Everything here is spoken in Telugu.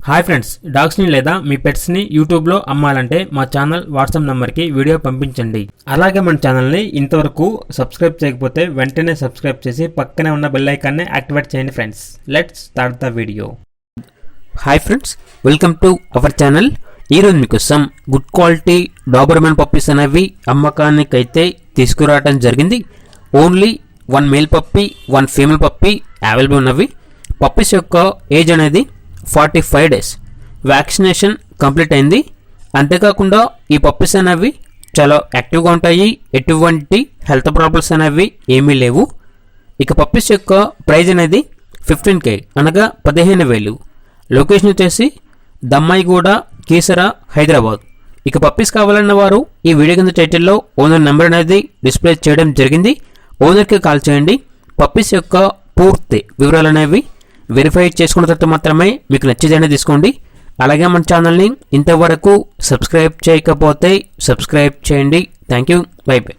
హాయ్ ఫ్రెండ్స్, డాగ్స్ని లేదా మీ పెట్స్ని యూట్యూబ్లో అమ్మాలంటే మా ఛానల్ వాట్సాప్ నెంబర్కి వీడియో పంపించండి. అలాగే మన ఛానల్ని ఇంతవరకు సబ్స్క్రైబ్ చేయకపోతే వెంటనే సబ్స్క్రైబ్ చేసి పక్కనే ఉన్న బెల్ ఐకాన్ని యాక్టివేట్ చేయండి friends. Let's start the video. Hi friends, welcome to our channel. ఈరోజు మీకోసం గుడ్ క్వాలిటీ డాబర్మెన్ పప్పీస్ అనేవి అమ్మకానికైతే తీసుకురావడం జరిగింది. Only 1 male puppy 1 female puppy available ఉన్నవి. పప్పీస్ యొక్క ఏజ్ అనేది 45 డేస్. వ్యాక్సినేషన్ కంప్లీట్ అయింది. అంతేకాకుండా ఈ పప్పీస్ అనేవి చాలా యాక్టివ్గా ఉంటాయి. ఎటువంటి హెల్త్ ప్రాబ్లమ్స్ అనేవి ఏమీ లేవు. ఇక పప్పీస్ యొక్క ప్రైజ్ అనేది 15K అనగా 15,000. లొకేషన్ వచ్చేసి దమ్మాయిగూడ, కీసరా, హైదరాబాద్. ఇక పప్పీస్ కావాలన్న వారు ఈ వీడియో కింద టైటిల్లో ఓనర్ నెంబర్ అనేది డిస్ప్లే చేయడం జరిగింది. ఓనర్కి కాల్ చేయండి. పప్పీస్ యొక్క పూర్తి వివరాలు అనేవి వెరిఫై చేసుకున్న తర్వాత మాత్రమే మీకు నచ్చేదైనా తీసుకోండి. అలాగే మన ఛానల్ని ఇంతవరకు సబ్స్క్రైబ్ చేయకపోతే సబ్స్క్రైబ్ చేయండి. Thank you. By by.